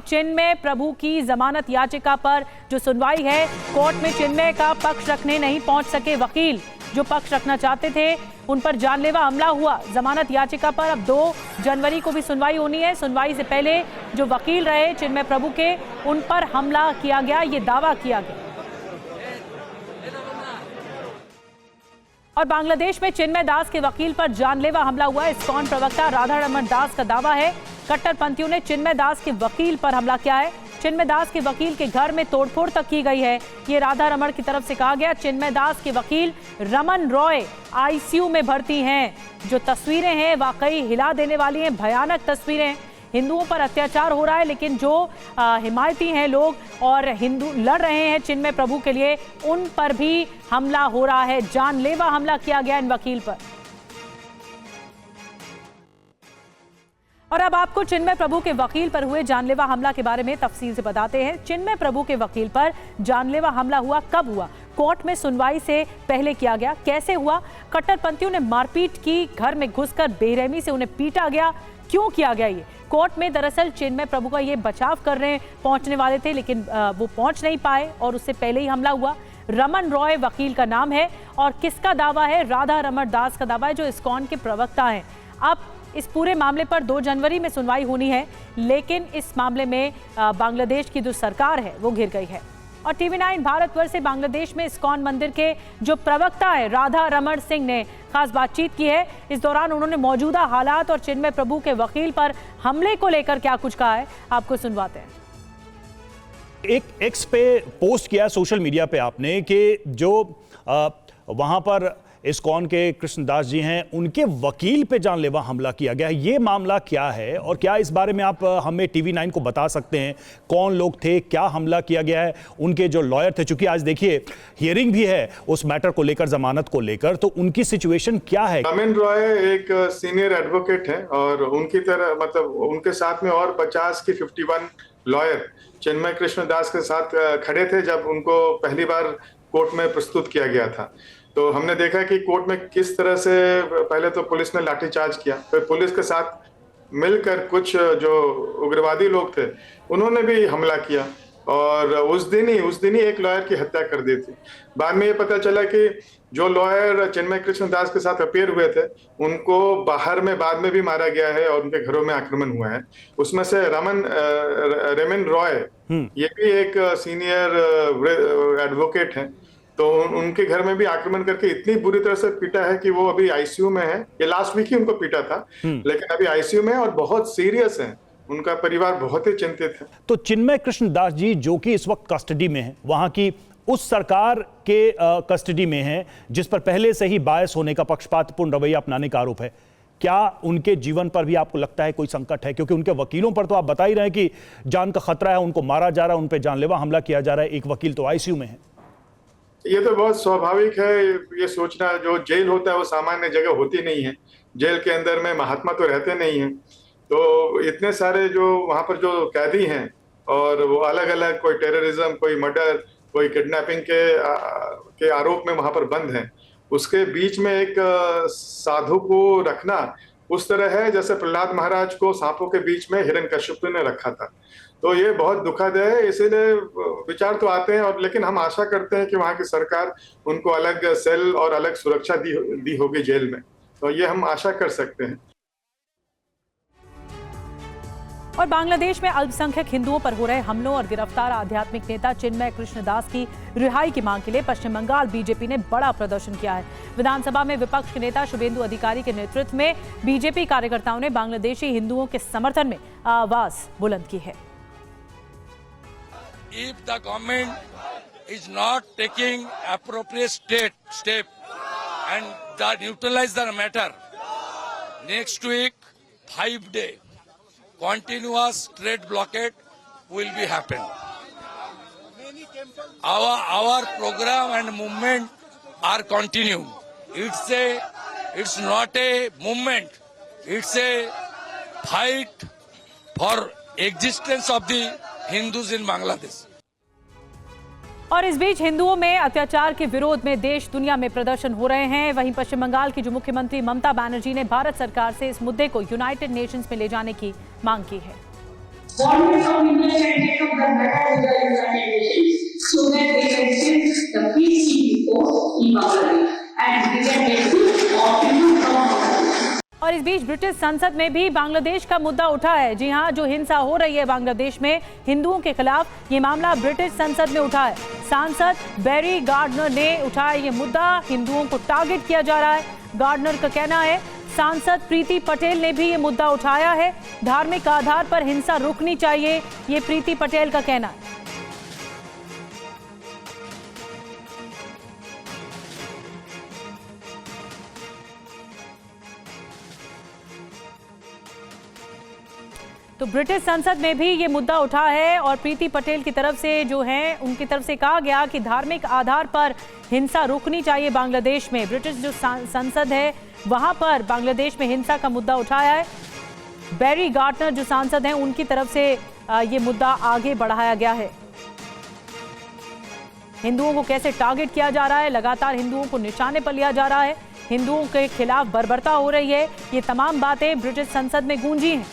चिन्मय प्रभु की जमानत याचिका पर जो सुनवाई है, कोर्ट में चिन्मय का पक्ष रखने नहीं पहुंच सके वकील। जो पक्ष रखना चाहते थे उन पर जानलेवा हमला हुआ। जमानत याचिका पर अब 2 जनवरी को भी सुनवाई होनी है। सुनवाई से पहले जो वकील रहे चिन्मय प्रभु के, उन पर हमला किया गया, ये दावा किया गया। और बांग्लादेश में चिन्मय दास के वकील पर जानलेवा हमला हुआ। इस्कॉन प्रवक्ता राधा रमण दास का दावा है कट्टरपंथियों ने चिन्मय दास के वकील पर हमला किया है। चिन्मय दास के वकील के घर में तोड़फोड़ तक की गई है, ये राधा रमण की तरफ से कहा गया। चिन्मय दास के वकील रमन रॉय आईसीयू में भर्ती हैं। जो तस्वीरें हैं वाकई हिला देने वाली हैं, भयानक तस्वीरें। हिंदुओं पर अत्याचार हो रहा है, लेकिन जो हिमायती हैं लोग और हिंदू लड़ रहे हैं चिन्मय प्रभु के लिए, उन पर भी हमला हो रहा है। जानलेवा हमला किया गया इन वकील पर। और अब आपको चिन्मय प्रभु के वकील पर हुए जानलेवा हमला के बारे में तफसील से बताते हैं। चिन्मय प्रभु के वकील पर जानलेवा हमला हुआ, कब हुआ, कोर्ट में सुनवाई से पहले किया गया, कैसे हुआ, कट्टरपंथियों ने मारपीट की, घर में घुसकर बेरहमी से उन्हें पीटा गया, क्यों किया गया ये। कोर्ट में दरअसल चिन्मय प्रभु का ये बचाव करने पहुंचने वाले थे, लेकिन वो पहुंच नहीं पाए और उससे पहले ही हमला हुआ। रमन रॉय वकील का नाम है और किसका दावा है, राधा रमण दास का दावा है, जो इस्कॉन के प्रवक्ता हैं। अब इस पूरे मामले पर 2 जनवरी में सुनवाई होनी है, लेकिन इस मामले में बांग्लादेश की जो सरकार है वो घिर गई है। और TV9 भारतवर्ष से बांग्लादेश में इस्कॉन मंदिर के जो प्रवक्ता है राधा रमण सिंह ने खास बातचीत की है। इस दौरान उन्होंने मौजूदा हालात और चिन्मय प्रभु के वकील पर हमले को लेकर क्या कुछ कहा है, आपको सुनवाते हैं। एक एक्स पे पोस्ट किया सोशल मीडिया पे आपने कि जो वहां पर इस्कॉन के कृष्णदास जी हैं, उनके वकील पे जानलेवा हमला किया गया है। ये मामला क्या है और क्या इस बारे में आप हमें TV9 को बता सकते हैं, कौन लोग थे, क्या हमला किया गया है, उनके जो लॉयर थे, चूंकि आज देखिए हियरिंग भी है उस मैटर को लेकर, जमानत को लेकर, तो उनकी सिचुएशन क्या है। रमन रॉय एक सीनियर एडवोकेट है और उनकी तरह मतलब उनके साथ में और 50 की 51 लॉयर चिन्मय कृष्णदास के साथ खड़े थे जब उनको पहली बार कोर्ट में प्रस्तुत किया गया था। तो हमने देखा कि कोर्ट में किस तरह से पहले तो पुलिस ने लाठीचार्ज किया, फिर पुलिस के साथ मिलकर कुछ जो उग्रवादी लोग थे उन्होंने भी हमला किया और उस दिन ही एक लॉयर की हत्या कर दी थी। बाद में ये पता चला कि जो लॉयर चिन्मय कृष्णदास के साथ अपेयर हुए थे उनको बाहर में बाद में भी मारा गया है और उनके घरों में आक्रमण हुआ है। उसमें से रमन रॉय ये भी एक सीनियर एडवोकेट है, तो उनके घर में भी आक्रमण करके इतनी बुरी तरह से पीटा है कि वो अभी आईसीयू में है। ये लास्ट वीक ही उनको पीटा था, लेकिन अभी आईसीयू में और बहुत सीरियस है। उनका परिवार बहुत ही चिंतित है। तो चिन्मय कृष्णदास जी जो कि इस वक्त कस्टडी में है, वहां की उस सरकार के कस्टडी में है जिस पर पहले से ही बायस होने का, पक्षपातपूर्ण रवैया अपनाने का आरोप है, क्या उनके जीवन पर भी आपको लगता है कोई संकट है? क्योंकि उनके वकीलों पर तो आप बता ही रहे हैं कि जान का खतरा है, उनको मारा जा रहा है, उन पर जानलेवा हमला किया जा रहा है, एक वकील तो आईसीयू में है। ये तो बहुत स्वाभाविक है ये सोचना। जो जेल होता है वो सामान्य जगह होती नहीं है। जेल के अंदर में महात्मा तो रहते नहीं हैं, तो इतने सारे जो वहां पर जो कैदी हैं और वो अलग अलग, कोई टेररिज्म, कोई मर्डर, कोई किडनैपिंग के आरोप में वहां पर बंद हैं। उसके बीच में एक साधु को रखना उस तरह है जैसे प्रहलाद महाराज को सांपों के बीच में हिरण्यकश्यप ने रखा था। तो ये बहुत दुखद है, इसीलिए विचार तो आते हैं। और लेकिन हम आशा करते हैं कि वहाँ की सरकार उनको अलग सेल और अलग सुरक्षा दी होगी जेल में, तो ये हम आशा कर सकते हैं। और बांग्लादेश में अल्पसंख्यक हिंदुओं पर हो रहे हमलों और गिरफ्तार आध्यात्मिक नेता चिन्मय कृष्णदास की रिहाई की मांग के लिए पश्चिम बंगाल बीजेपी ने बड़ा प्रदर्शन किया है। विधानसभा में विपक्ष के नेता शुभेंदु अधिकारी के नेतृत्व में बीजेपी कार्यकर्ताओं ने बांग्लादेशी हिंदुओं के समर्थन में आवाज बुलंद की है। If the government is not taking appropriate step and that neutralize the matter, next week 5-day continuous trade blockade will be happen. Our program and movement are continuing. It's not a movement. It's a fight for existence of the Hindus in Bangladesh. और इस बीच हिंदुओं में अत्याचार के विरोध में देश दुनिया में प्रदर्शन हो रहे हैं। वहीं पश्चिम बंगाल की जो मुख्यमंत्री ममता बनर्जी ने भारत सरकार से इस मुद्दे को यूनाइटेड नेशंस में ले जाने की मांग की है। the matter with the United Nations so that they can send the peacekeeping force in Bangladesh and we can exit all people from Bangladesh. और इस बीच ब्रिटिश संसद में भी बांग्लादेश का मुद्दा उठा है। जी हां, जो हिंसा हो रही है बांग्लादेश में हिंदुओं के खिलाफ, ये मामला ब्रिटिश संसद में उठा है। सांसद बैरी गार्डनर ने उठाया ये मुद्दा, हिंदुओं को टारगेट किया जा रहा है। गार्डनर का कहना है, सांसद प्रीति पटेल ने भी ये मुद्दा उठाया है, धार्मिक आधार पर हिंसा रुकनी चाहिए, ये प्रीति पटेल का कहना है। तो ब्रिटिश संसद में भी ये मुद्दा उठा है और प्रीति पटेल की तरफ से जो है, उनकी तरफ से कहा गया कि धार्मिक आधार पर हिंसा रुकनी चाहिए बांग्लादेश में। ब्रिटिश जो संसद है वहां पर बांग्लादेश में हिंसा का मुद्दा उठाया है। बैरी गार्डनर जो सांसद हैं उनकी तरफ से ये मुद्दा आगे बढ़ाया गया है। हिंदुओं को कैसे टारगेट किया जा रहा है, लगातार हिंदुओं को निशाने पर लिया जा रहा है, हिंदुओं के खिलाफ बर्बरता हो रही है, ये तमाम बातें ब्रिटिश संसद में गूंजी हैं।